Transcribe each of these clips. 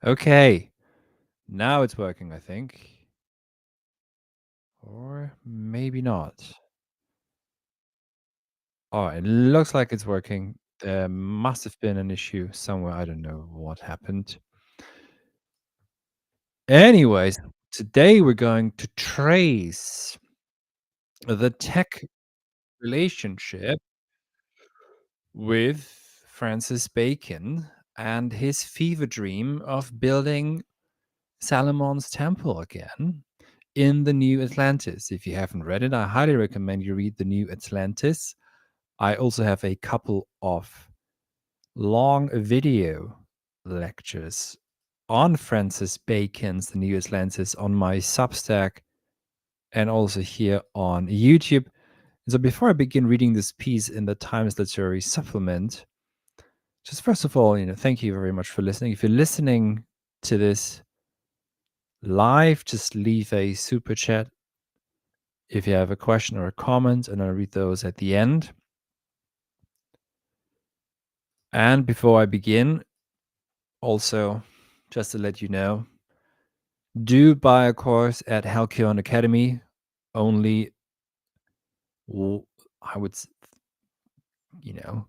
Okay, now it's working, I think. Or maybe not. Oh, it looks like it's working. There must have been an issue somewhere. I don't know what happened. Anyways, today we're going to trace the tech relationship with Francis Bacon and his fever dream of building Salomon's temple again in the New Atlantis. If you haven't read it, I highly recommend you read the New Atlantis. I also have a couple of long video lectures on Francis Bacon's The New Atlantis on my Substack and also here on YouTube. So before I begin reading this piece in the Times Literary Supplement, just first of all, thank you very much for listening. If you're listening to this live, just leave a super chat if you have a question or a comment, and I'll read those at the end. And before I begin, also, just to let you know, do buy a course at Halcyon Academy. Only, I would, you know,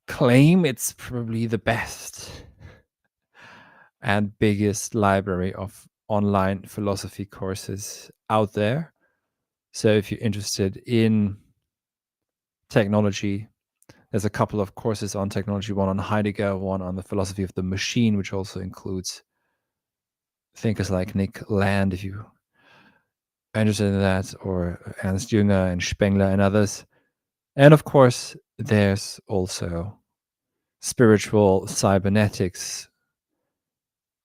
claim it's probably the best and biggest library of online philosophy courses out there. So if you're interested in technology, there's a couple of courses on technology, one on Heidegger, one on the philosophy of the machine, which also includes thinkers like Nick Land, if you are interested in that, or Ernst Jünger and Spengler and others. And of course, there's also spiritual cybernetics,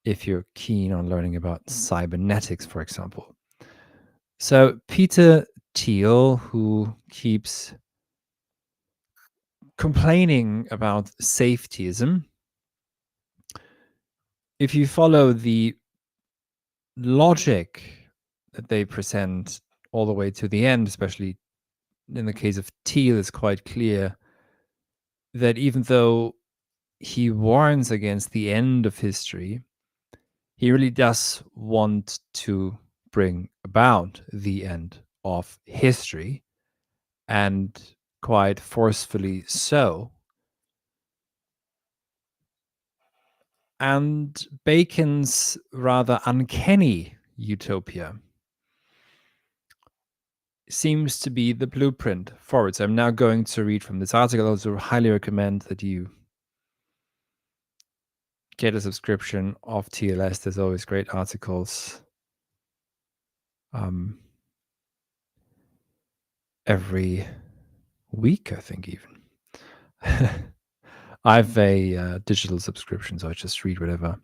if you're keen on learning about cybernetics, for example. So Peter Thiel, who keeps complaining about safetyism, if you follow the logic that they present all the way to the end, especially in the case of Thiel, it's quite clear that even though he warns against the end of history, he really does want to bring about the end of history, and quite forcefully so. And Bacon's rather uncanny utopia seems to be the blueprint for it. So I'm now going to read from this article. I also highly recommend that you get a subscription of TLS. There's always great articles every week, I think, even. I have a digital subscription, so I just read whatever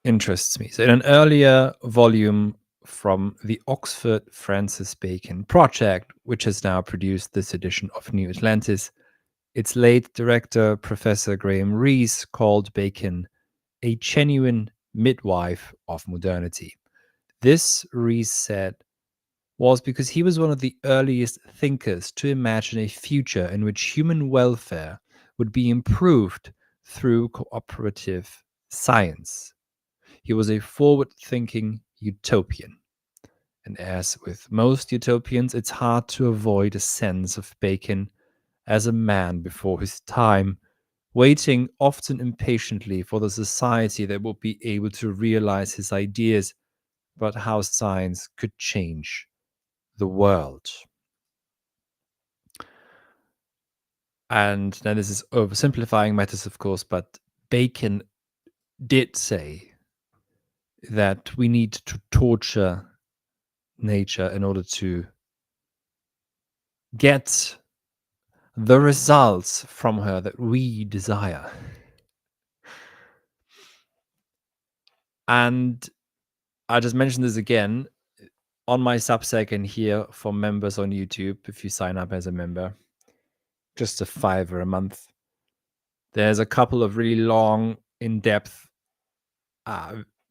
interests me. So in an earlier volume from the Oxford Francis Bacon Project, which has now produced this edition of New Atlantis, its late director, Professor Graham Rees, called Bacon a genuine midwife of modernity. This, Rees said, was because he was one of the earliest thinkers to imagine a future in which human welfare would be improved through cooperative science. He was a forward-thinking utopian. And as with most utopians, it's hard to avoid a sense of Bacon as a man before his time, waiting often impatiently for the society that would be able to realize his ideas about how science could change the world. And now this is oversimplifying matters, of course, but Bacon did say that we need to torture nature in order to get the results from her that we desire. And I just mentioned this again on my Substack and here for members on YouTube. If you sign up as a member, just a $5 a month, there's a couple of really long, in-depth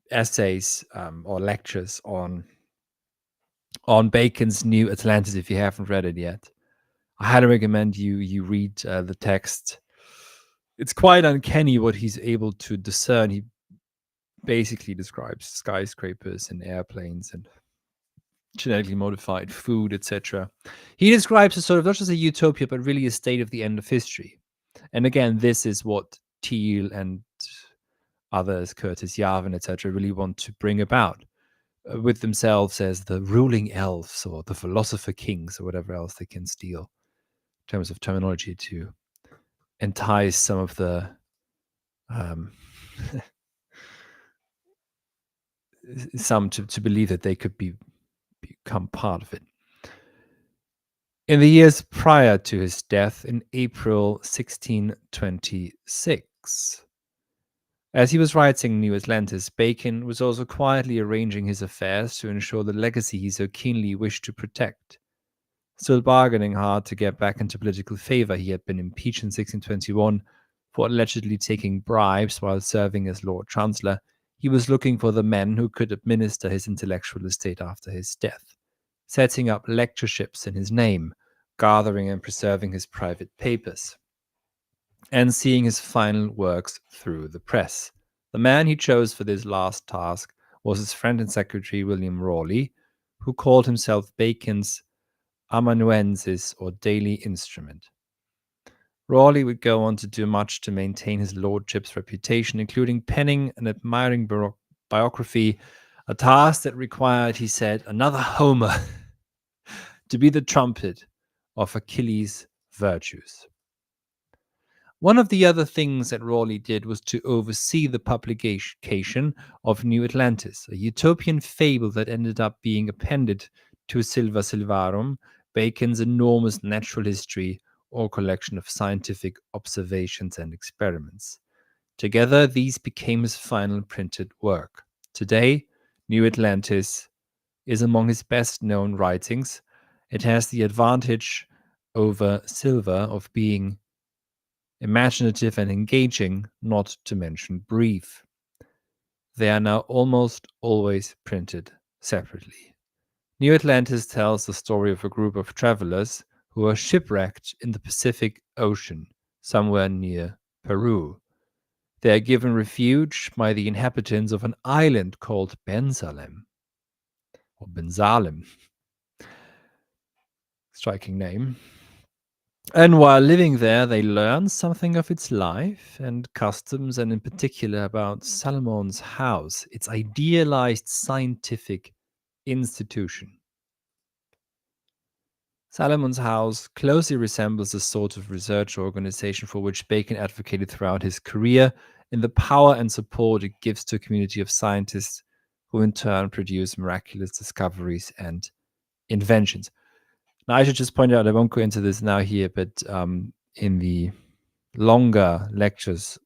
essays or lectures on Bacon's New Atlantis. If you haven't read it yet, I highly recommend you read the text. It's quite uncanny what he's able to discern. He basically describes skyscrapers and airplanes and genetically modified food, etc. He describes a sort of not just a utopia, but really a state of the end of history. And again, this is what Thiel and others, Curtis Yarvin, etc., really want to bring about with themselves as the ruling elves or the philosopher kings or whatever else they can steal in terms of terminology to entice some of the um, some to believe that they could become part of it. In the years prior to his death in April 1626, as he was writing New Atlantis, Bacon was also quietly arranging his affairs to ensure the legacy he so keenly wished to protect. Still bargaining hard to get back into political favor, he had been impeached in 1621 for allegedly taking bribes while serving as Lord Chancellor. He was looking for the men who could administer his intellectual estate after his death, setting up lectureships in his name, gathering and preserving his private papers, and seeing his final works through the press. The man he chose for this last task was his friend and secretary William Rawley, who called himself Bacon's amanuensis or daily instrument. Rawley would go on to do much to maintain his lordship's reputation, including penning an admiring biography, a task that required, he said, another Homer to be the trumpet of Achilles' virtues. One of the other things that Rawley did was to oversee the publication of New Atlantis, a utopian fable that ended up being appended to Silva Silvarum, Bacon's enormous natural history or collection of scientific observations and experiments. Together, these became his final printed work. Today, New Atlantis is among his best known writings. It has the advantage over Silva of being imaginative and engaging, not to mention brief. They are now almost always printed separately. New Atlantis tells the story of a group of travelers who are shipwrecked in the Pacific Ocean, somewhere near Peru. They are given refuge by the inhabitants of an island called Bensalem, or Bensalem, striking name. And while living there, they learn something of its life and customs, and in particular about Salomon's house, its idealized scientific institution. Salomon's house closely resembles the sort of research organization for which Bacon advocated throughout his career in the power and support it gives to a community of scientists who in turn produce miraculous discoveries and inventions. Now, I should just point out, I won't go into this now here, but in the longer lectures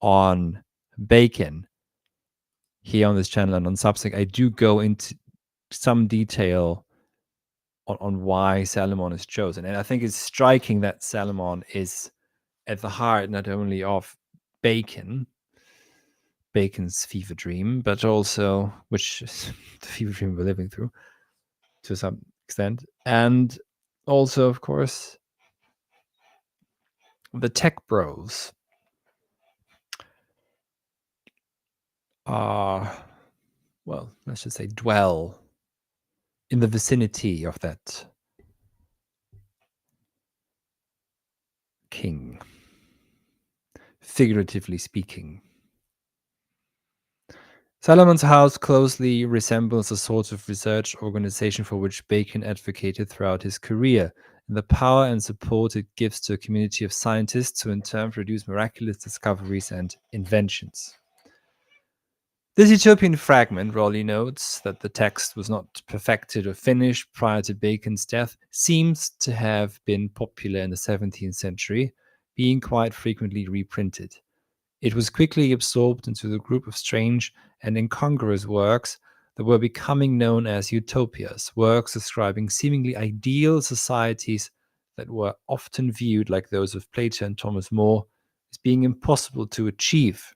on Bacon here on this channel and on Substack, I do go into some detail on why Salomon is chosen. And I think it's striking that Salomon is at the heart not only of Bacon's fever dream, but also, which is the fever dream we're living through to some extent, and also, of course, the tech bros are, well, let's just say, dwell in the vicinity of that king, figuratively speaking. Salomon's house closely resembles the sort of research organization for which Bacon advocated throughout his career, and the power and support it gives to a community of scientists who in turn produce miraculous discoveries and inventions. This utopian fragment, Raleigh notes that the text was not perfected or finished prior to Bacon's death, seems to have been popular in the 17th century, being quite frequently reprinted. It was quickly absorbed into the group of strange and incongruous works that were becoming known as utopias, works describing seemingly ideal societies that were often viewed, like those of Plato and Thomas More, as being impossible to achieve.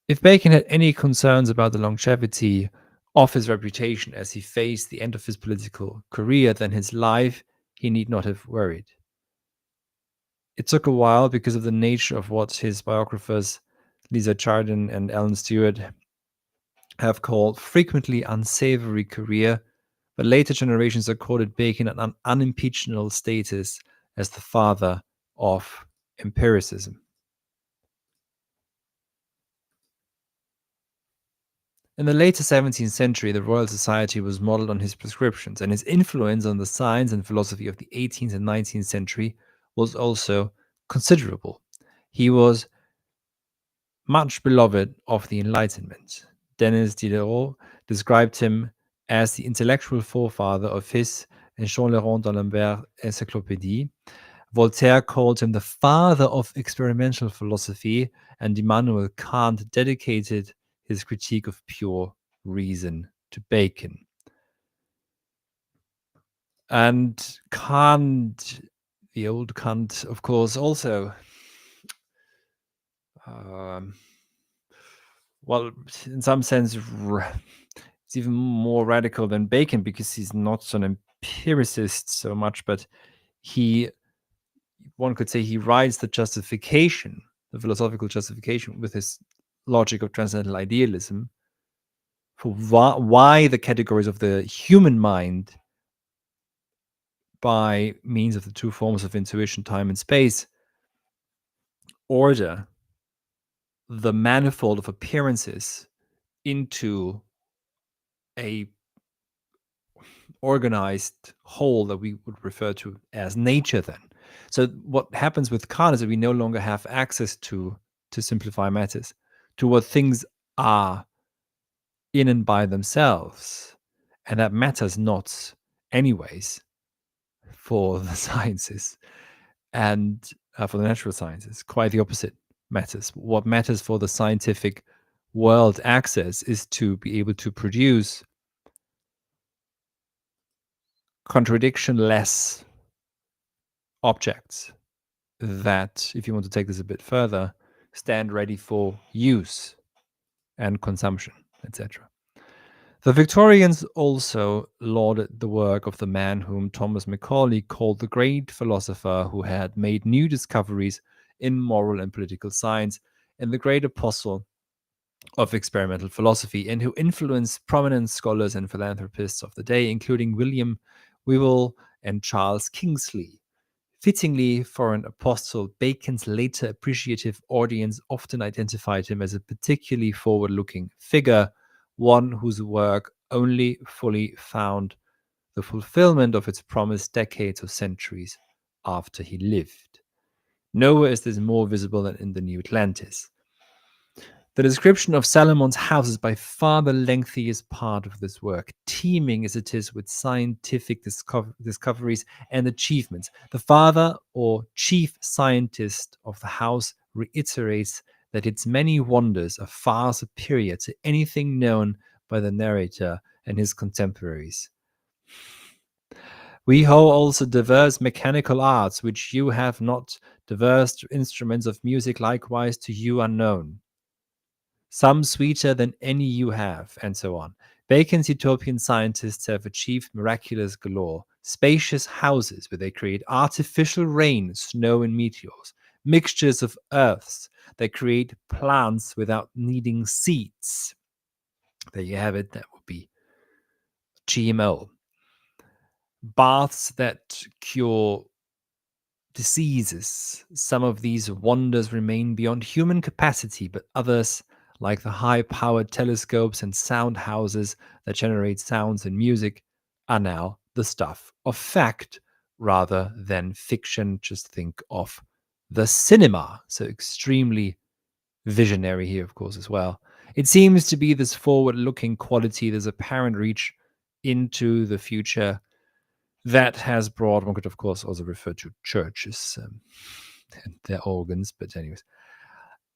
If Bacon had any concerns about the longevity of his reputation as he faced the end of his political career, then his life he need not have worried. It took a while because of the nature of what his biographers, Lisa Chardin and Alan Stewart, have called frequently unsavory career, but later generations accorded Bacon an unimpeachable status as the father of empiricism. In the later 17th century, the Royal Society was modeled on his prescriptions, and his influence on the science and philosophy of the 18th and 19th century was also considerable. He was much beloved of the Enlightenment. Denis Diderot described him as the intellectual forefather of his and Jean Laurent d'Alembert encyclopédie. Voltaire called him the father of experimental philosophy, and Immanuel Kant dedicated his critique of pure reason to Bacon. And Kant, the old Kant, of course, also um, well, in some sense, it's even more radical than Bacon because he's not an empiricist so much, but he, one could say, he rides the justification, the philosophical justification, with his logic of transcendental idealism for why the categories of the human mind, by means of the two forms of intuition, time and space, order the manifold of appearances into a organized whole that we would refer to as nature then. So what happens with Kant is that we no longer have access to simplify matters, to what things are in and by themselves. And that matters not anyways for the sciences and for the natural sciences. Quite the opposite matters. What matters for the scientific world access is to be able to produce contradiction-less objects that, if you want to take this a bit further, stand ready for use and consumption, etc. The Victorians also lauded the work of the man whom Thomas Macaulay called the great philosopher who had made new discoveries in moral and political science, and the great apostle of experimental philosophy, and who influenced prominent scholars and philanthropists of the day, including William Whewell and Charles Kingsley. Fittingly, for an apostle, Bacon's later appreciative audience often identified him as a particularly forward-looking figure, one whose work only fully found the fulfillment of its promise decades or centuries after he lived. Nowhere is this more visible than in the New Atlantis. The description of Salomon's house is by far the lengthiest part of this work, teeming as it is with scientific discoveries and achievements. The father or chief scientist of the house reiterates that its many wonders are far superior to anything known by the narrator and his contemporaries. We hold also diverse mechanical arts, which you have not, diverse instruments of music likewise to you unknown, some sweeter than any you have, and so on. Bacon's utopian scientists have achieved miraculous galore, spacious houses where they create artificial rain, snow, and meteors, mixtures of earths that create plants without needing seeds. There you have it, that would be GMO. Baths that cure diseases. Some of these wonders remain beyond human capacity, but others, like the high-powered telescopes and sound houses that generate sounds and music, are now the stuff of fact rather than fiction. Just think of the cinema. So extremely visionary here, of course, as well. It seems to be this forward-looking quality, this apparent reach into the future that has brought, one could of course also refer to churches and their organs, but anyways,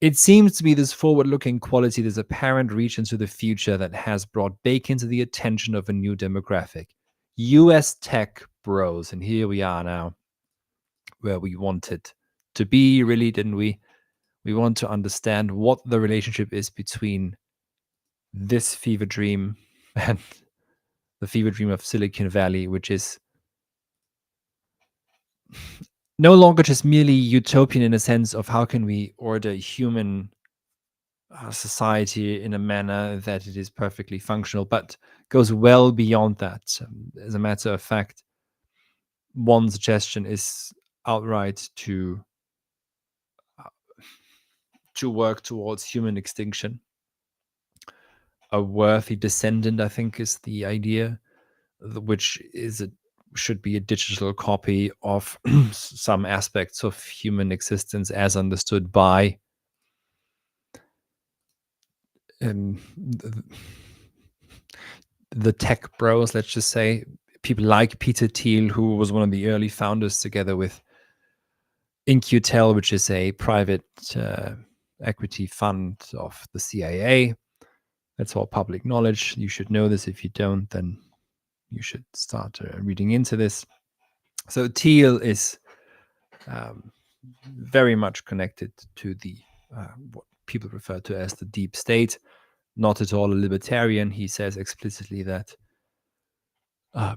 it seems to be this forward-looking quality, this apparent reach into the future that has brought Bacon to the attention of a new demographic, US tech bros. And here we are now, where we wanted to be, really, didn't we? We want to understand what the relationship is between this fever dream and the fever dream of Silicon Valley, which is no longer just merely utopian in a sense of how can we order human society in a manner that it is perfectly functional, but goes well beyond that. As a matter of fact, one suggestion is outright to work towards human extinction. A worthy descendant, I think, is the idea, which should be a digital copy of some aspects of human existence as understood by um, the tech bros, let's just say, people like Peter Thiel, who was one of the early founders, together with InQtel, which is a private equity fund of the CIA. That's all public knowledge. You should know this. If you don't, then you should start reading into this. So Thiel is very much connected to the what people refer to as the deep state. Not at all a libertarian. He says explicitly that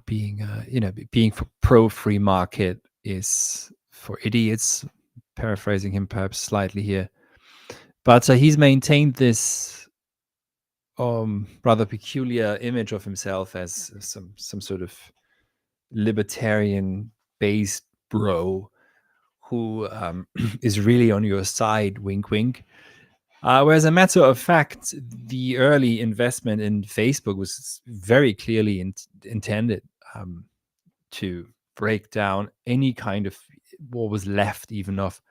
being for pro free market is for idiots. Paraphrasing him perhaps slightly here, but he's maintained this rather peculiar image of himself as some sort of libertarian based bro who is really on your side, wink wink. Whereas a matter of fact, the early investment in Facebook was very clearly intended to break down any kind of what was left even of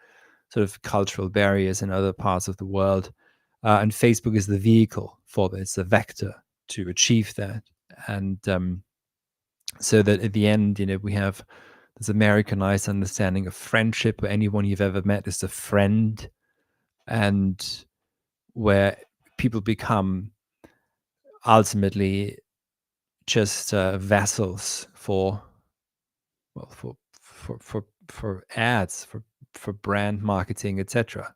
sort of cultural barriers in other parts of the world. And Facebook is the vehicle for this, the vector to achieve that. And so that at the end, we have this Americanized understanding of friendship, where anyone you've ever met is a friend, and where people become ultimately just vassals for well for ads, for brand marketing, etc.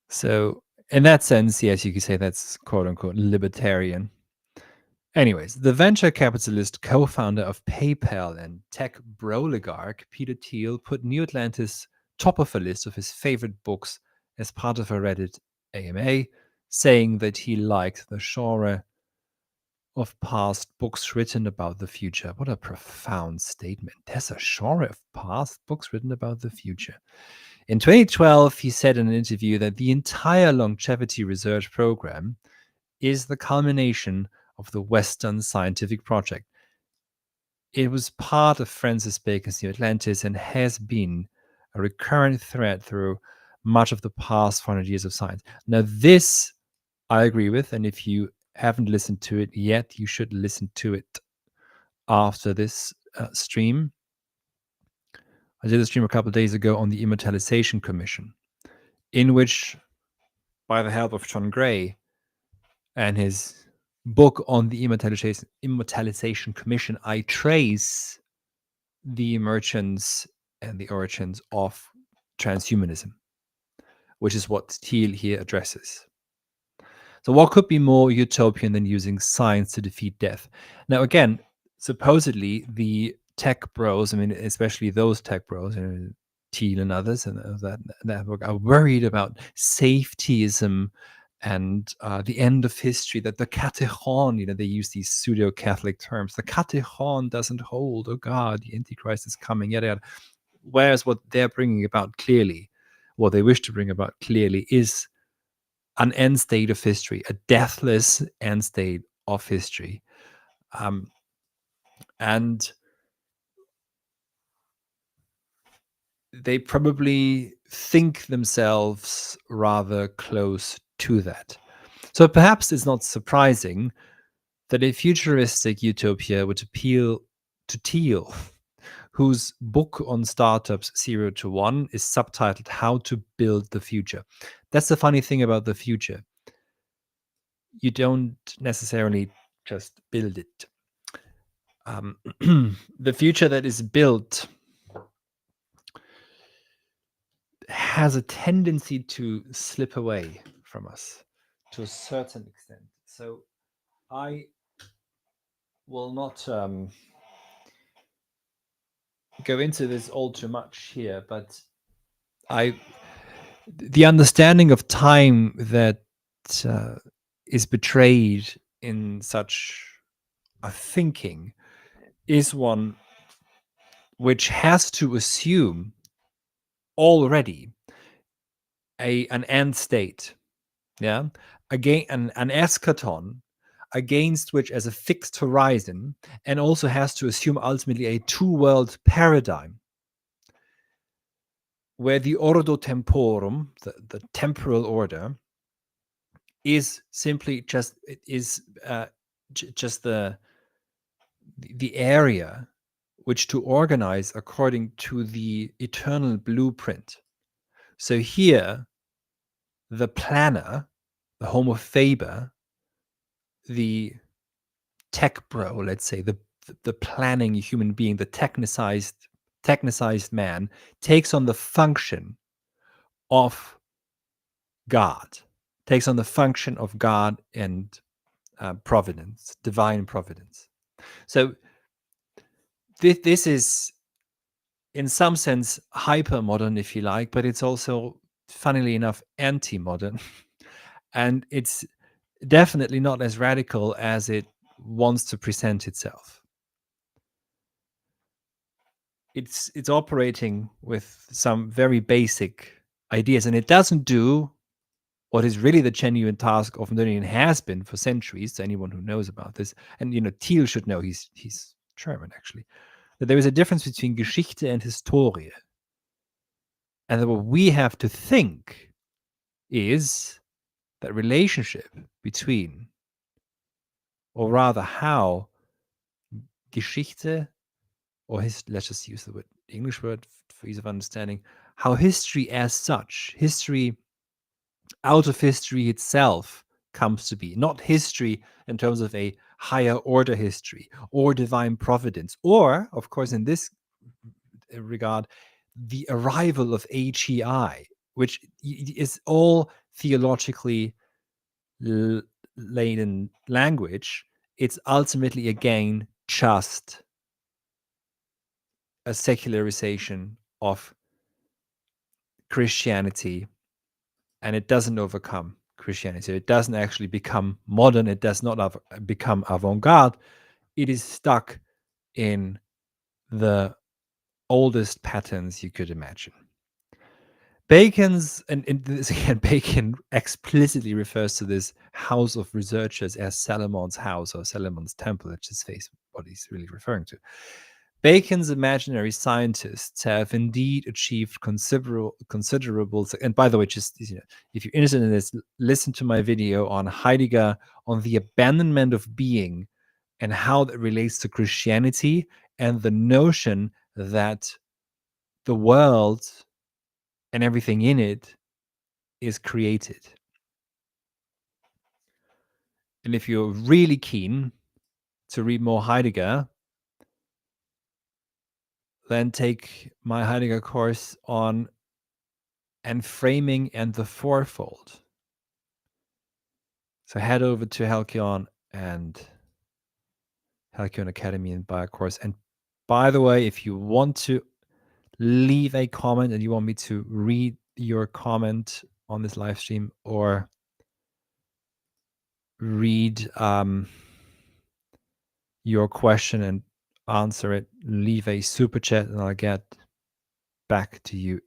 So in that sense, yes, you could say that's quote unquote libertarian. Anyways, the venture capitalist co-founder of PayPal and tech broligarch Peter Thiel put New Atlantis top of a list of his favorite books as part of a Reddit AMA, saying that he liked the genre of past books written about the future. What a profound statement. There's a genre of past books written about the future. In 2012, he said in an interview that the entire longevity research program is the culmination of the Western scientific project. It was part of Francis Bacon's New Atlantis and has been a recurrent thread through much of the past 400 years of science. Now, this I agree with, and if you haven't listened to it yet, you should listen to it after this stream. I did a stream a couple of days ago on the Immortalization Commission, in which, by the help of John Gray and his book on the Immortalization Commission, I trace the emergence and the origins of transhumanism, which is what Thiel here addresses. So, what could be more utopian than using science to defeat death? Now, again, supposedly the tech bros, I mean, especially those tech bros, Thiel and others, and that network are worried about safetyism and the end of history, that the katechon, they use these pseudo-Catholic terms. The katechon doesn't hold. Oh God, the Antichrist is coming, yada, yada. Whereas what they're bringing about clearly, what they wish to bring about clearly, is an end state of history, a deathless end state of history. And they probably think themselves rather close to that. So perhaps it's not surprising that a futuristic utopia would appeal to Thiel, whose book on startups 0 to 1 is subtitled How to Build the Future. That's the funny thing about the future. You don't necessarily just build it. The future that is built has a tendency to slip away from us to a certain extent. So I will not go into this all too much here, but the understanding of time that uh, is betrayed in such a thinking is one which has to assume already an end state, yeah, again an eschaton against which as a fixed horizon, and also has to assume ultimately a two-world paradigm where the ordo temporum, the temporal order, is simply just just the area which to organize according to the eternal blueprint. So here, the planner, the Homo faber, the tech bro, let's say, the planning human being, the technicized man, takes on the function of God, takes on the function of God and providence, divine providence. So this is, in some sense, hyper modern, if you like, but it's also, funnily enough, anti modern. And it's definitely not as radical as it wants to present itself. It's operating with some very basic ideas, and it doesn't do what is really the genuine task of modernity and has been for centuries to anyone who knows about this. And Thiel should know, he's German actually, that there is a difference between Geschichte and Historie. And that what we have to think is that relationship between, or rather how, Geschichte, or let's just use the English word for ease of understanding, how history as such, history out of history itself comes to be, not history in terms of a higher order history or divine providence, or, of course, in this regard, the arrival of HEI, which is all theologically laden language. It's ultimately, again, just a secularization of Christianity, and it doesn't overcome Christianity. It doesn't actually become modern. It does not become avant-garde. It is stuck in the oldest patterns you could imagine. Bacon's, and this again, Bacon explicitly refers to this house of researchers as Salomon's house or Salomon's temple. Let's just face what he's really referring to. Bacon's imaginary scientists have indeed achieved considerable, and by the way, just if you're interested in this, listen to my video on Heidegger, on the abandonment of being and how that relates to Christianity and the notion that the world and everything in it is created. And if you're really keen to read more Heidegger, then take my Heidegger course on Enframing and the Fourfold. So head over to Halcyon and Halcyon Academy and buy a course. And by the way, if you want to leave a comment and you want me to read your comment on this live stream or read your question and answer it, leave a super chat and I'll get back to you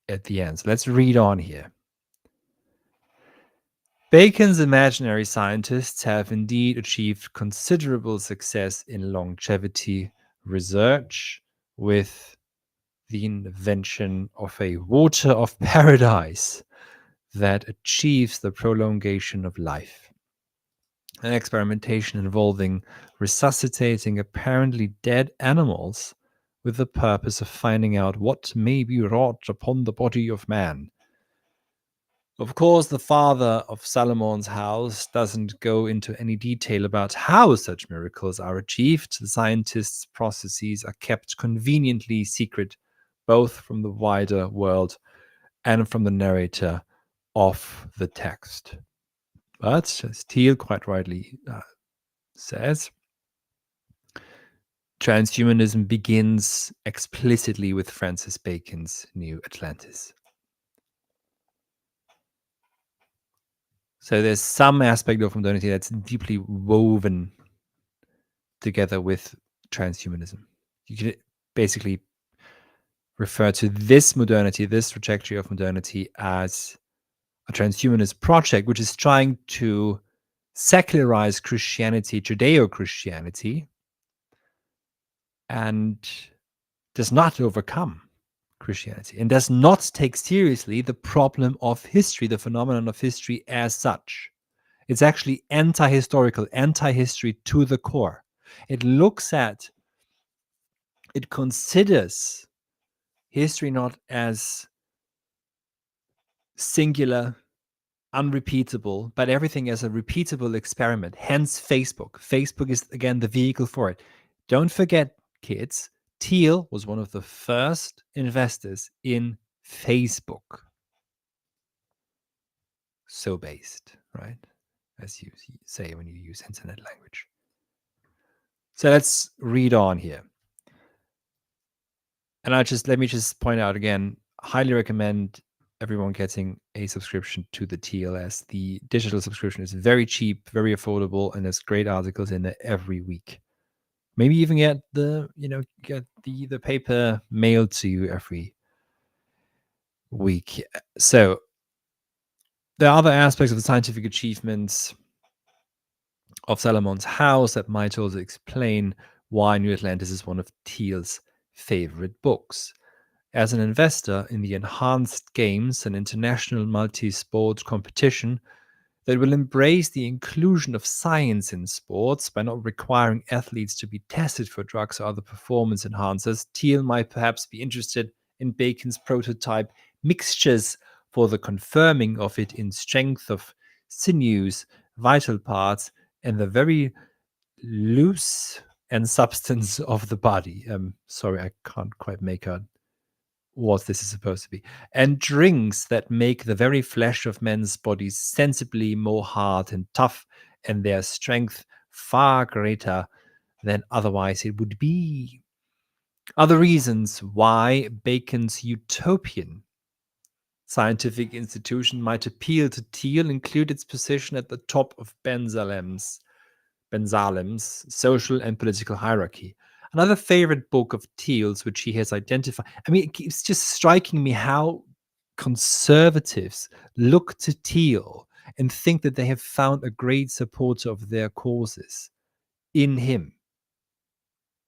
at the end. So let's read on here. Bacon's imaginary scientists have indeed achieved considerable success in longevity research with the invention of a water of paradise that achieves the prolongation of life. An experimentation involving resuscitating apparently dead animals with the purpose of finding out what may be wrought upon the body of man. Of course, the father of Salomon's house doesn't go into any detail about how such miracles are achieved. The scientists' processes are kept conveniently secret, both from the wider world and from the narrator of the text. But, as Thiel quite rightly says, transhumanism begins explicitly with Francis Bacon's New Atlantis. So there's some aspect of modernity that's deeply woven together with transhumanism. You could basically refer to this modernity, this trajectory of modernity, as a transhumanist project, which is trying to secularize Christianity, Judeo Christianity, and does not overcome Christianity and does not take seriously the problem of history, the phenomenon of history as such. It's actually anti-historical, anti-history to the core. It looks at, it considers history not as singular, unrepeatable, but everything as a repeatable experiment. Hence Facebook. Facebook is, again, the vehicle for it. Don't forget, kids, Thiel was one of the first investors in Facebook. So based, right? As you say when you use internet language. So let's read on here. And let me just point out again, highly recommend everyone getting a subscription to the TLS. The digital subscription is very cheap, very affordable, and there's great articles in there every week. Maybe even get the paper mailed to you every week. So there are other aspects of the scientific achievements of Salomon's house that might also explain why New Atlantis is one of Thiel's favorite books. As an investor in the enhanced games and international multi-sport competition that will embrace the inclusion of science in sports by not requiring athletes to be tested for drugs or other performance enhancers, Thiel might perhaps be interested in Bacon's prototype mixtures for the confirming of it in strength of sinews, vital parts, and the very loose and substance of the body. Sorry, I can't quite make out what this is supposed to be. And drinks that make the very flesh of men's bodies sensibly more hard and tough, and their strength far greater than otherwise it would be. Other reasons why Bacon's utopian scientific institution might appeal to Thiel include its position at the top of Bensalem's social and political hierarchy. Another favorite book of Thiel's, which he has identified. I mean, it's just striking me how conservatives look to Thiel and think that they have found a great supporter of their causes in him.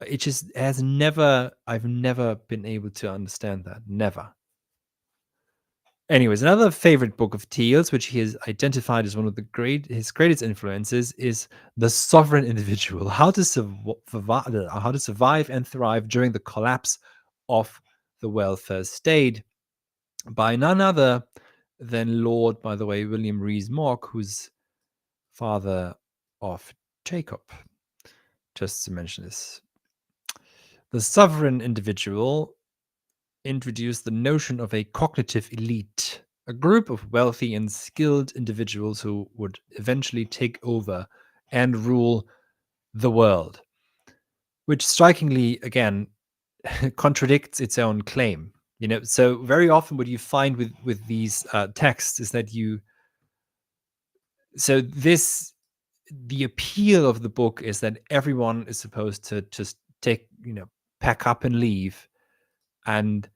It just has never, I've never been able to understand that. Never. Anyways, another favorite book of Thiel's, which he has identified as one of his greatest influences, is The Sovereign Individual: How to Survive and Thrive During the Collapse of the Welfare State, by none other than Lord, by the way, William Rees-Mogg, who's father of Jacob. Just to mention this. The Sovereign Individual introduced the notion of a cognitive elite, a group of wealthy and skilled individuals who would eventually take over and rule the world, which strikingly, again, contradicts its own claim. So very often what you find with these texts is that the appeal of the book is that everyone is supposed to just pack up and leave, and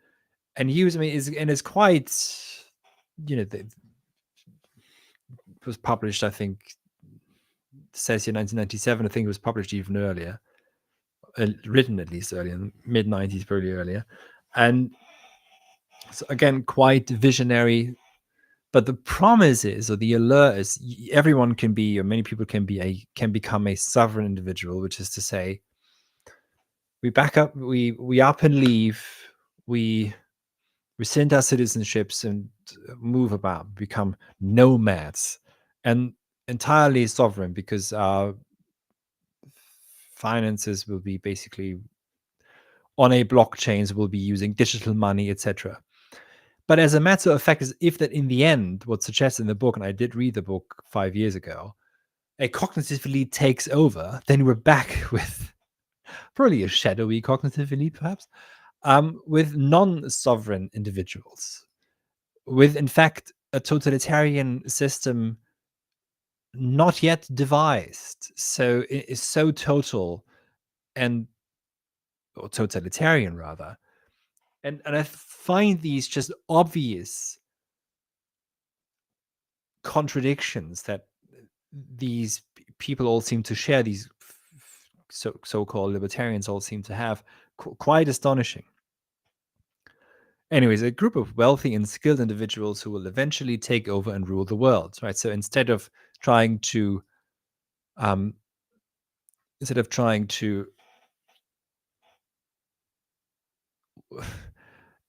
use. I mean, it's quite, it was published, I think, it says here 1997. I think it was published even earlier, written at least earlier, mid 90s, probably earlier, and so again, quite visionary. But the promise is, or the allure is, everyone can be, or many people can become a sovereign individual, which is to say, we back up, we up and leave, we rescind our citizenships and move about, become nomads, and entirely sovereign, because our finances will be basically on a blockchain, so we'll be using digital money, etc. But as a matter of fact, is if that in the end, what's suggested in the book, and I did read the book 5 years ago, a cognitive elite takes over, then we're back with probably a shadowy cognitive elite, perhaps, with non-sovereign individuals, with, in fact, a totalitarian system not yet devised. So it is so total and or totalitarian rather. And I find these just obvious contradictions that these people all seem to share, these so-called libertarians all seem to have, quite astonishing. Anyways, a group of wealthy and skilled individuals who will eventually take over and rule the world, right? So instead of trying to um,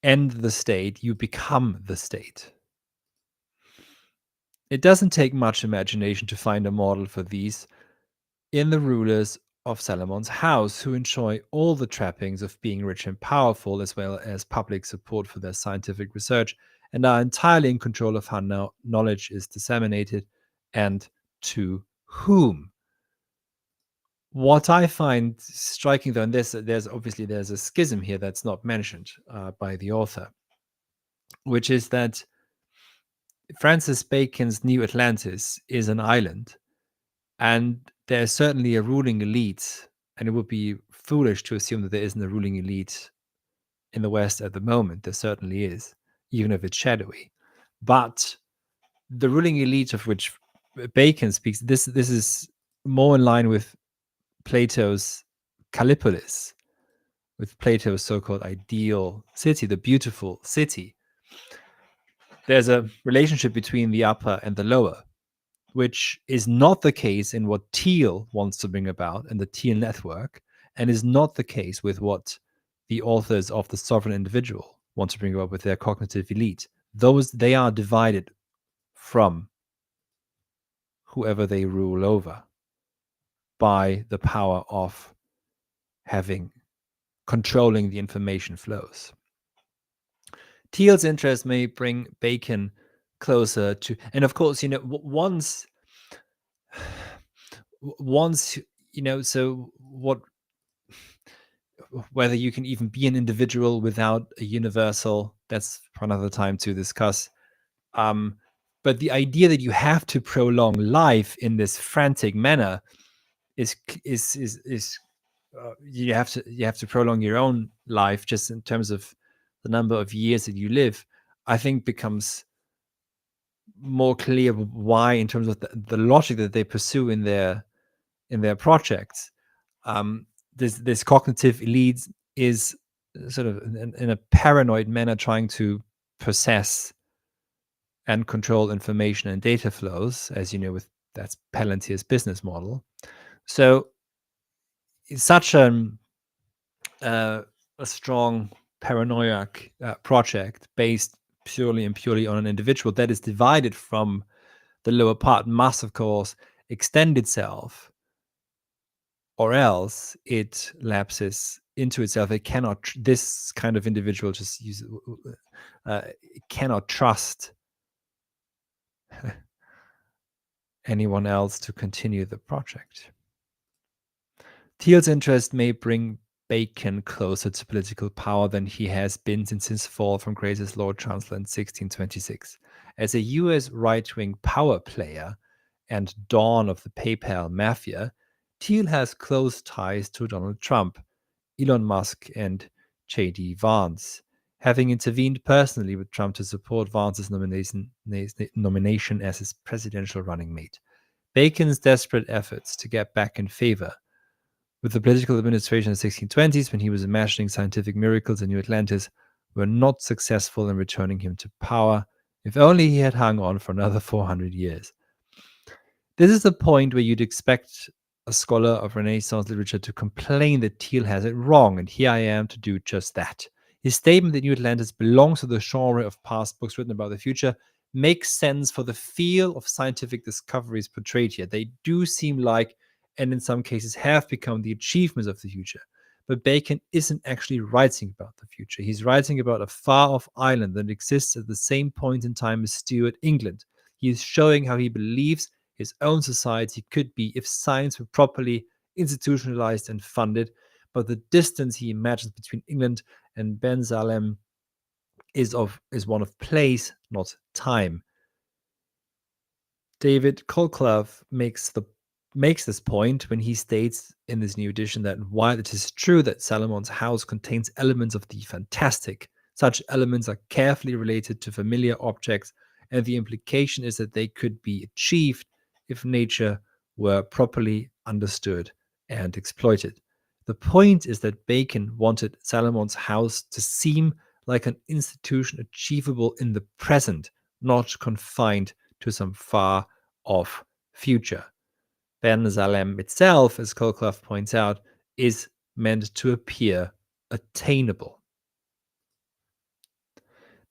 end the state, you become the state. It doesn't take much imagination to find a model for these in the rulers of Salomon's house, who enjoy all the trappings of being rich and powerful, as well as public support for their scientific research, and are entirely in control of how knowledge is disseminated and to whom. What I find striking, though, and there's a schism here that's not mentioned by the author, which is that Francis Bacon's New Atlantis is an island, and there's certainly a ruling elite, and it would be foolish to assume that there isn't a ruling elite in the West at the moment. There certainly is, even if it's shadowy. But the ruling elite of which Bacon speaks, this is more in line with Plato's Callipolis, with Plato's so-called ideal city, the beautiful city. There's a relationship between the upper and the lower, which is not the case in what Thiel wants to bring about in the Thiel network, and is not the case with what the authors of The Sovereign Individual want to bring about with their cognitive elite. They are divided from whoever they rule over by the power of controlling the information flows. Thiel's interest may bring Bacon closer to, and of course, once so what, whether you can even be an individual without a universal, that's for another time to discuss. But the idea that you have to prolong life in this frantic manner is you have to prolong your own life just in terms of the number of years that you live. I think becomes more clear why, in terms of the logic that they pursue in their projects. This cognitive elite is sort of in a paranoid manner trying to possess and control information and data flows, as you know, that's Palantir's business model. So it's such a strong paranoiac project based purely on an individual that is divided from the lower part must, of course, extend itself, or else it lapses into itself. It cannot. This kind of individual just cannot trust anyone else to continue the project. Thiel's interest may bring Bacon closer to political power than he has been since his fall from grace as Lord Chancellor in 1626. As a US right-wing power player and dawn of the PayPal mafia, Thiel has close ties to Donald Trump, Elon Musk, and J.D. Vance, having intervened personally with Trump to support Vance's nomination as his presidential running mate. Bacon's desperate efforts to get back in favor with the political administration in the 1620s, when he was imagining scientific miracles in New Atlantis, were not successful in returning him to power. If only he had hung on for another 400 years. This is the point where you'd expect a scholar of Renaissance literature to complain that Thiel has it wrong, and here I am to do just that. His statement that New Atlantis belongs to the genre of past books written about the future makes sense for the feel of scientific discoveries portrayed here. They do seem like, and in some cases have become, the achievements of the future. But Bacon isn't actually writing about the future. He's writing about a far-off island that exists at the same point in time as Stuart England. He is showing how he believes his own society could be if science were properly institutionalized and funded, but the distance he imagines between England and Ben Salem is one of place, not time. David Colclough makes this point when he states in this new edition that while it is true that Salomon's house contains elements of the fantastic, such elements are carefully related to familiar objects, and the implication is that they could be achieved if nature were properly understood and exploited. The point is that Bacon wanted Salomon's house to seem like an institution achievable in the present, not confined to some far off future. Ben Salem itself, as Colclough points out, is meant to appear attainable.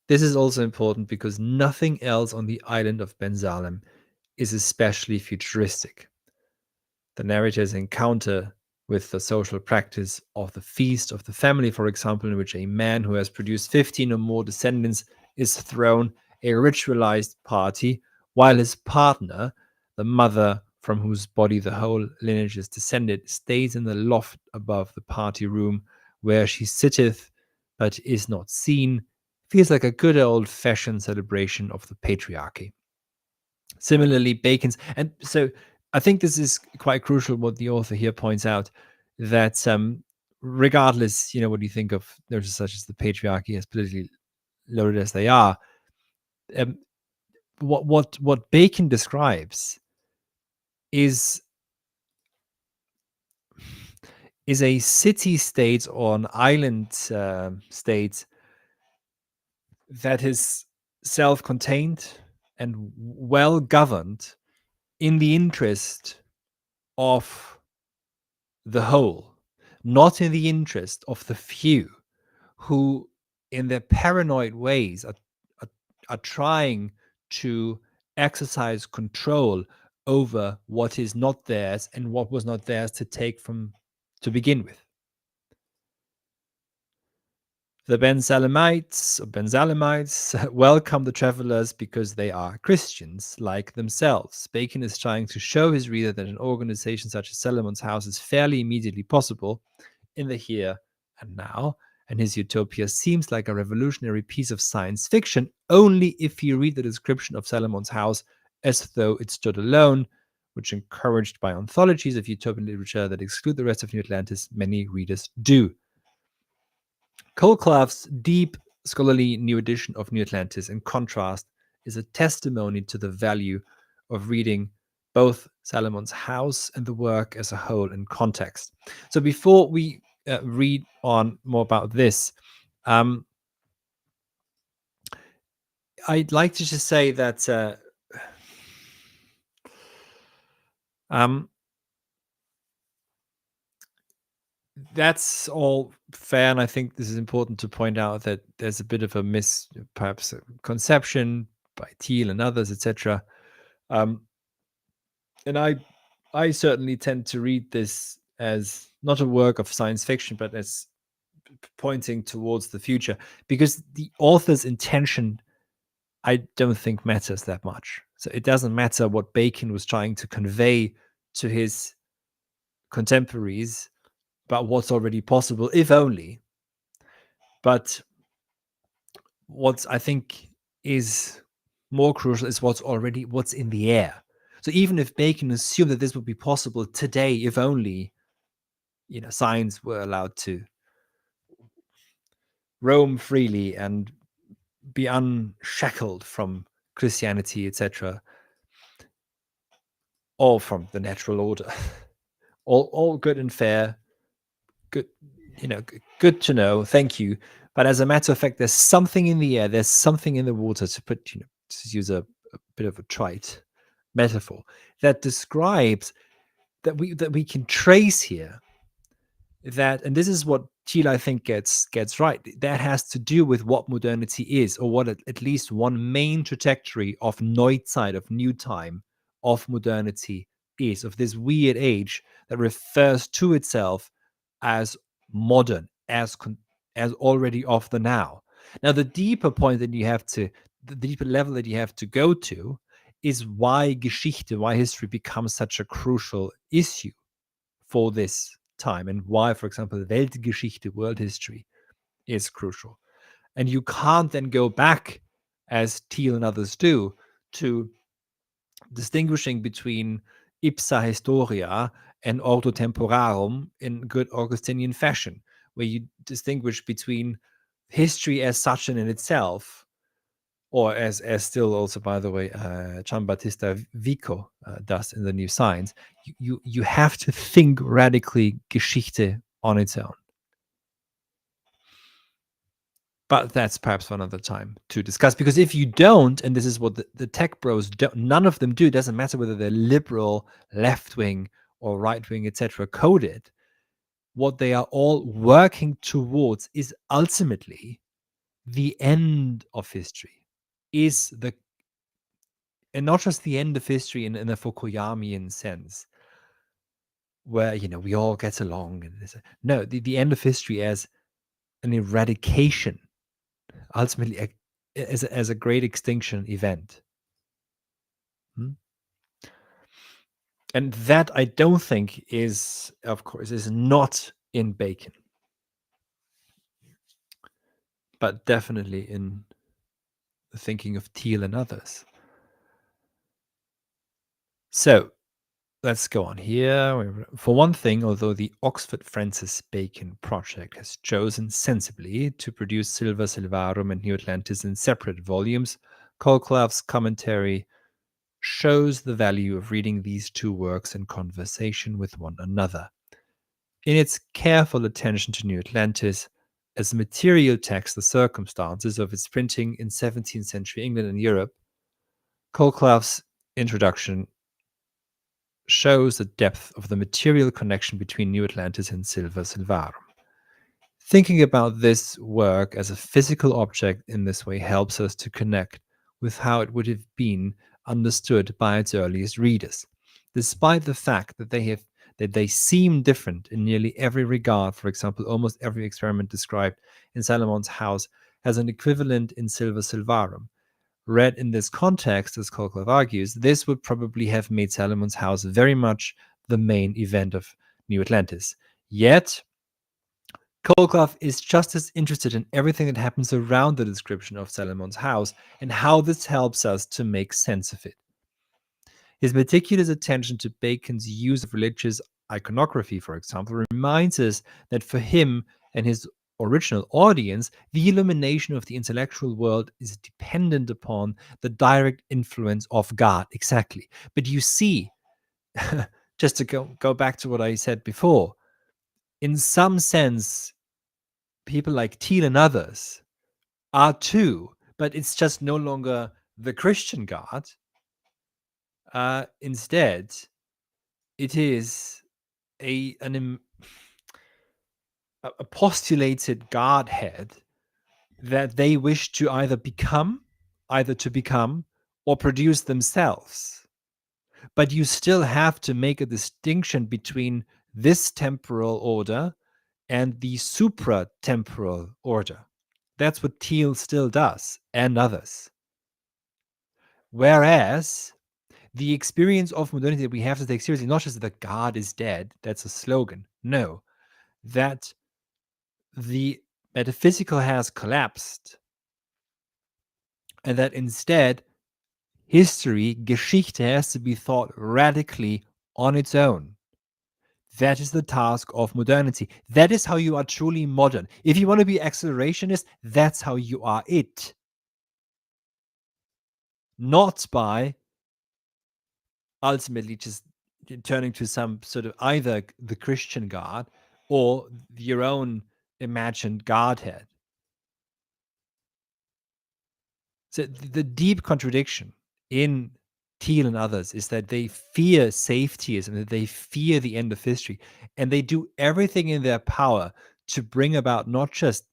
This is also important because nothing else on the island of Ben Salem is especially futuristic. The narrator's encounter with the social practice of the feast of the family, for example, in which a man who has produced 15 or more descendants is thrown a ritualized party, while his partner, the mother from whose body the whole lineage is descended, stays in the loft above the party room, where she sitteth but is not seen, feels like a good old-fashioned celebration of the patriarchy. Similarly, Bacon's, and so I think this is quite crucial what the author here points out, that regardless, what you think of notions such as the patriarchy, as politically loaded as they are, um, what Bacon describes is a city-state or an island state that is self-contained and well governed in the interest of the whole, not in the interest of the few who, in their paranoid ways, are trying to exercise control over what is not theirs and what was not theirs to take from to begin with. The Ben Salemites welcome the travelers because they are Christians like themselves. Bacon is trying to show his reader that an organization such as Salomon's house is fairly immediately possible in the here and now, and his Utopia seems like a revolutionary piece of science fiction only if you read the description of Salomon's house as though it stood alone, which, encouraged by anthologies of utopian literature that exclude the rest of New Atlantis, many readers do. Colclough's deep scholarly new edition of New Atlantis, in contrast, is a testimony to the value of reading both Salomon's house and the work as a whole in context. So before we read on more about this, I'd like to just say that that's all fair, and I think this is important to point out that there's a bit of a perhaps a conception by Thiel and others, etc. And I certainly tend to read this as not a work of science fiction, but as pointing towards the future, because the author's intention, I don't think, matters that much. So it doesn't matter what Bacon was trying to convey to his contemporaries about what's already possible, if only. But what I think is more crucial is what's in the air. So even if Bacon assumed that this would be possible today, if only, science were allowed to roam freely and be unshackled from Christianity, etc., or from the natural order, all good and fair, good, good to know. Thank you. But as a matter of fact, there's something in the air. There's something in the water, to use a bit of a trite metaphor, that describes that we can trace here. And this is what Thiel, I think, gets right. That has to do with what modernity is, or what at least one main trajectory of Neuzeit, of new time, of modernity is, of this weird age that refers to itself as modern, as already of the now. Now, the deeper level that you have to go to is why Geschichte, why history becomes such a crucial issue for this time, and why, for example, Weltgeschichte, world history, is crucial. And you can't then go back, as Thiel and others do, to distinguishing between ipsa historia and ordo temporarum in good Augustinian fashion, where you distinguish between history as such and in itself, or as still also, by the way, Giambattista Vico does in the New Science. You have to think radically Geschichte on its own. But that's perhaps for another time to discuss, because if you don't, and this is what the tech bros don't, none of them do, it doesn't matter whether they're liberal, left wing, or right wing, etc., coded. What they are all working towards is ultimately the end of history, and not just the end of history in a Fukuyamian sense, where we all get along. No, the end of history as an eradication, ultimately as a great extinction event. And that, I don't think, is, of course, is not in Bacon, but definitely in the thinking of Thiel and others. So let's go on here. For one thing, although the Oxford Francis Bacon project has chosen sensibly to produce Silva Silvarum and New Atlantis in separate volumes, Colclough's commentary shows the value of reading these two works in conversation with one another. In its careful attention to New Atlantis, as a material text, the circumstances of its printing in 17th century England and Europe, Colclough's introduction shows the depth of the material connection between New Atlantis and Silva Silvarum. Thinking about this work as a physical object in this way helps us to connect with how it would have been understood by its earliest readers. Despite the fact that they seem different in nearly every regard, for example, almost every experiment described in Salomon's house has an equivalent in Silva Silvarum. Read in this context, as Colclough argues, this would probably have made Salomon's house very much the main event of New Atlantis. Yet, Colclough is just as interested in everything that happens around the description of Salomon's house and how this helps us to make sense of it. His meticulous attention to Bacon's use of religious iconography, for example, reminds us that for him and his original audience, the illumination of the intellectual world is dependent upon the direct influence of God. Exactly. But you see, just to go back to what I said before, in some sense, people like Thiel and others are too, but it's just no longer the Christian God. Instead, it is a postulated Godhead that they wish to either to become or produce themselves. But you still have to make a distinction between this temporal order and the supra-temporal order. That's what Thiel still does, and others. Whereas the experience of modernity that we have to take seriously, not just that God is dead, that's a slogan. No, that the metaphysical has collapsed, and that instead history, Geschichte, has to be thought radically on its own. That is the task of modernity. That is how you are truly modern. If you want to be accelerationist, that's how you are it. Not by ultimately just turning to some sort of either the Christian God or your own imagined Godhead. So the deep contradiction in Thiel and others is that they fear safetyism, that they fear the end of history, and they do everything in their power to bring about not just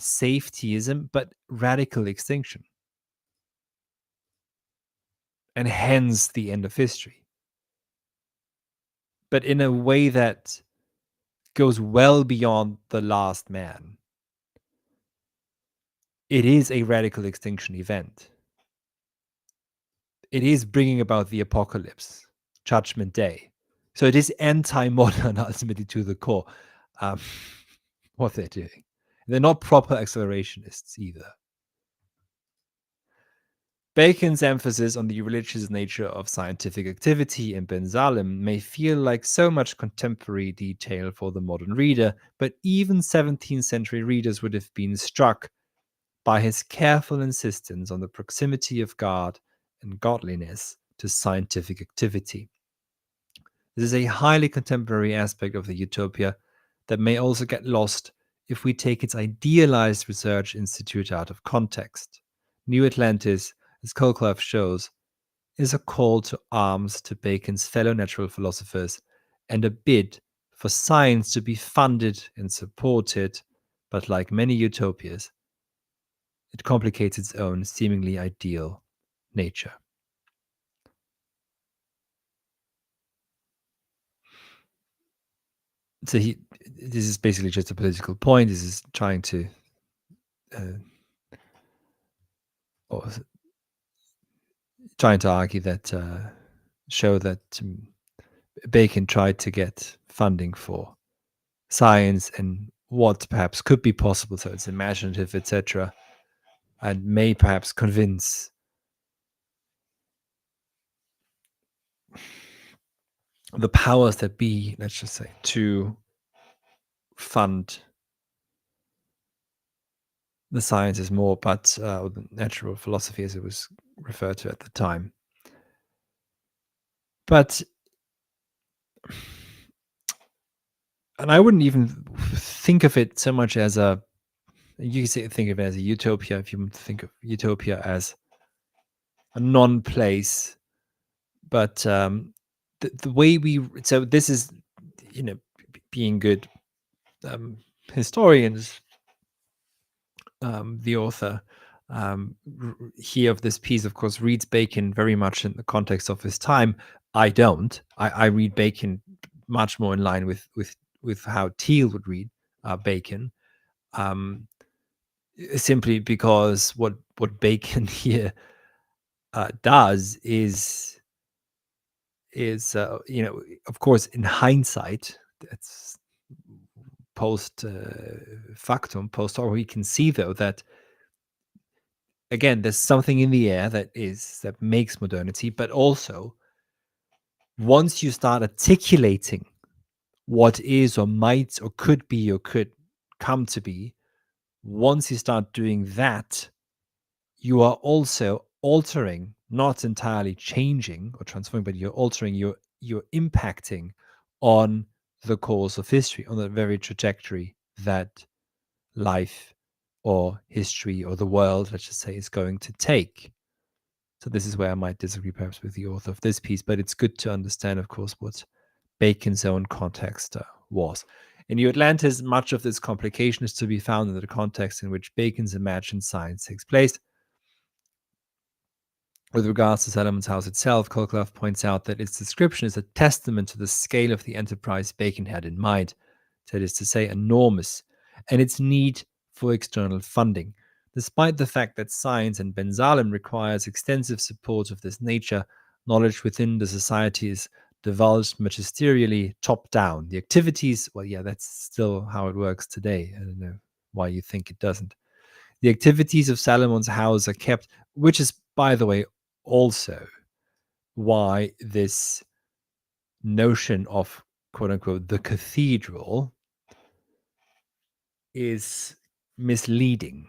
safetyism, but radical extinction. And hence the end of history. But in a way that goes well beyond the last man. It is a radical extinction event. It is bringing about the apocalypse, Judgment Day. So it is anti-modern ultimately to the core, um, what they're doing. They're not proper accelerationists either. Bacon's emphasis on the religious nature of scientific activity in Ben Salim may feel like so much contemporary detail for the modern reader, but even 17th century readers would have been struck by his careful insistence on the proximity of God and godliness to scientific activity. This is a highly contemporary aspect of the Utopia that may also get lost if we take its idealized research institute out of context. New Atlantis, as Colclough shows, is a call to arms to Bacon's fellow natural philosophers and a bid for science to be funded and supported, but like many utopias, it complicates its own seemingly ideal nature. So this is basically just a political point. This is trying to or trying to argue that show that Bacon tried to get funding for science and what perhaps could be possible, so it's imaginative, etc., and may perhaps convince the powers that be, let's just say, to fund the sciences more, but or the natural philosophy as it was referred to at the time. But and I wouldn't even think of it so much as a you can think of it as a utopia if you think of utopia as a non-place, but the way we so this is being good historians, the author here of this piece, of course, reads Bacon very much in the context of his time. I don't. I read Bacon much more in line with how Thiel would read Bacon, simply because what Bacon here does is of course, in hindsight, that's post factum, post horror, we can see though that again, there's something in the air that makes modernity, but also once you start articulating what is or might or could be or could come to be, once you start doing that, you are also altering, not entirely changing or transforming, but you're altering, you're impacting on the course of history, on the very trajectory that life or history or the world, let's just say, is going to take. So this is where I might disagree perhaps with the author of this piece, but it's good to understand, of course, what Bacon's own context was. In New Atlantis, much of this complication is to be found in the context in which Bacon's imagined science takes place. With regards to Salomon's house itself, Colclough points out that its description is a testament to the scale of the enterprise Bacon had in mind, that is to say, enormous, and its need for external funding. Despite the fact that science and Ben Salim requires extensive support of this nature, knowledge within the society is divulged magisterially top down. The activities, well, yeah, that's still how it works today. I don't know why you think it doesn't. The activities of Salomon's house are kept, which is, by the way, also why this notion of quote unquote the cathedral is misleading.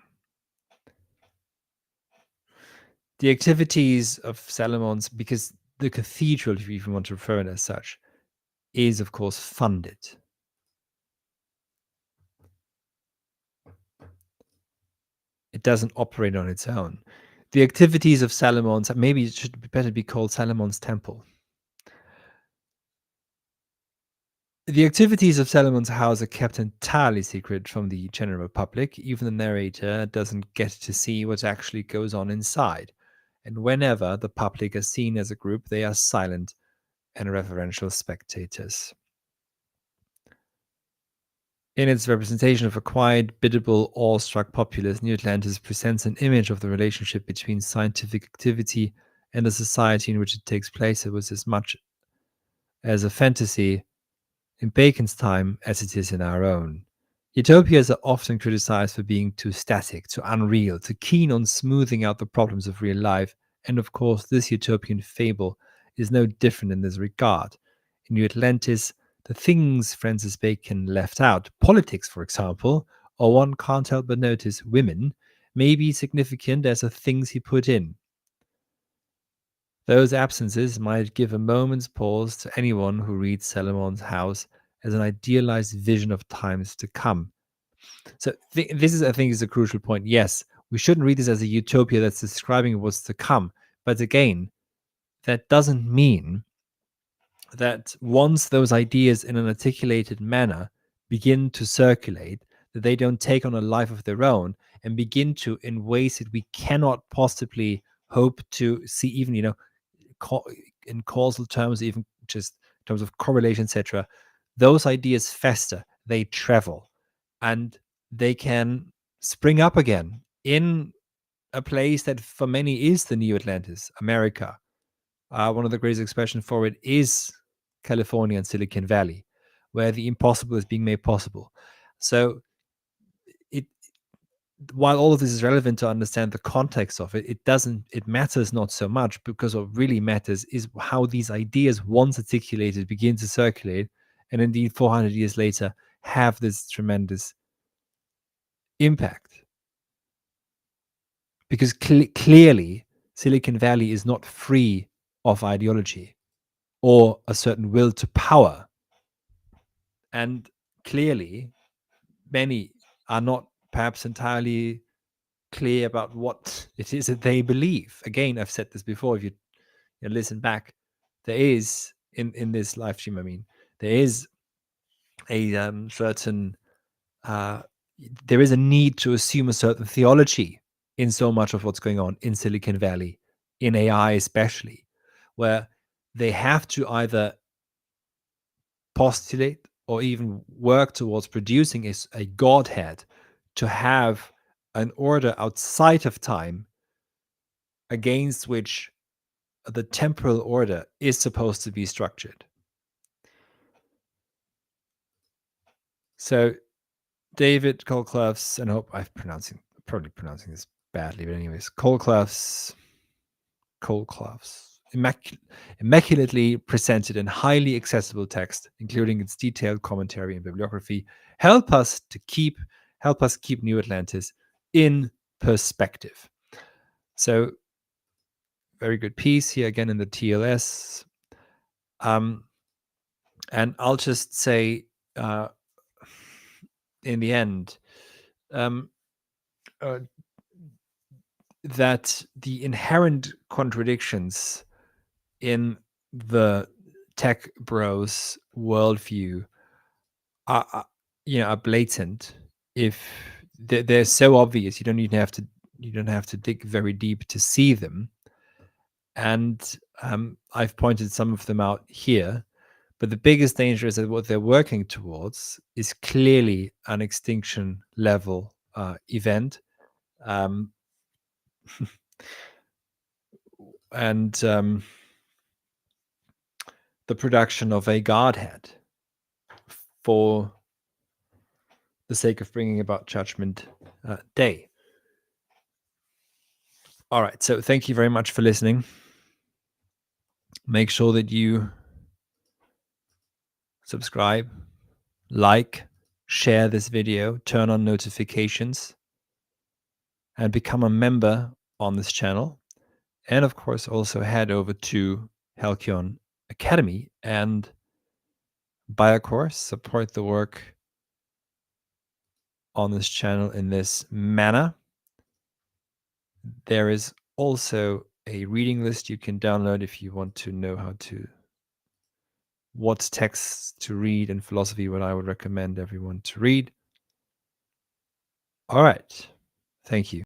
The activities of Salomon's, because the cathedral, if you even want to refer it as such, is of course funded. It doesn't operate on its own. The activities of Salomon's, maybe it should better be called Salomon's Temple. The activities of Salomon's house are kept entirely secret from the general public. Even the narrator doesn't get to see what actually goes on inside. And whenever the public are seen as a group, they are silent and reverential spectators. In its representation of a quiet, biddable, awestruck populace, New Atlantis presents an image of the relationship between scientific activity and the society in which it takes place. It was as much as a fantasy in Bacon's time as it is in our own. Utopias are often criticized for being too static, too unreal, too keen on smoothing out the problems of real life, and of course, this utopian fable is no different in this regard. In New Atlantis, the things Francis Bacon left out, politics, for example, or one can't help but notice women, may be significant as the things he put in. Those absences might give a moment's pause to anyone who reads Salomon's House as an idealized vision of times to come. So this is, I think, is a crucial point. Yes, we shouldn't read this as a utopia that's describing what's to come. But again, that doesn't mean that once those ideas in an articulated manner begin to circulate, that they don't take on a life of their own and begin to, in ways that we cannot possibly hope to see, even, in causal terms, even just in terms of correlation, etc. Those ideas fester, they travel, and they can spring up again in a place that for many is the new Atlantis, America. One of the greatest expressions for it is California and Silicon Valley, where the impossible is being made possible. So it, while all of this is relevant to understand the context of it, it matters not so much, because what really matters is how these ideas, once articulated, begin to circulate, and indeed 400 years later have this tremendous impact. Because clearly Silicon Valley is not free of ideology or a certain will to power. And clearly many are not perhaps entirely clear about what it is that they believe. Again, I've said this before. If you listen back, there is in this live stream, I mean, there is a certain there is a need to assume a certain theology in so much of what's going on in Silicon Valley, in AI especially, where they have to either postulate or even work towards producing a godhead to have an order outside of time against which the temporal order is supposed to be structured. So David Colclought's, and I hope I'm probably pronouncing this badly, but anyways, Colclough's immaculately presented and highly accessible text, including its detailed commentary and bibliography, help us keep New Atlantis in perspective. So, very good piece here again in the TLS. And I'll just say, in the end, that the inherent contradictions in the tech bros worldview are blatant. If they're so obvious, you don't have to dig very deep to see them. And I've pointed some of them out here. But the biggest danger is that what they're working towards is clearly an extinction level event. And the production of a godhead for the sake of bringing about Judgment Day. All right, so thank you very much for listening. Make sure that you subscribe, like, share this video, turn on notifications, and become a member on this channel. And of course, also head over to Halcyon Academy and buy a course, support the work on this channel in this manner. There is also a reading list you can download if you want to know what texts to read in philosophy, what I would recommend everyone to read. All right. Thank you.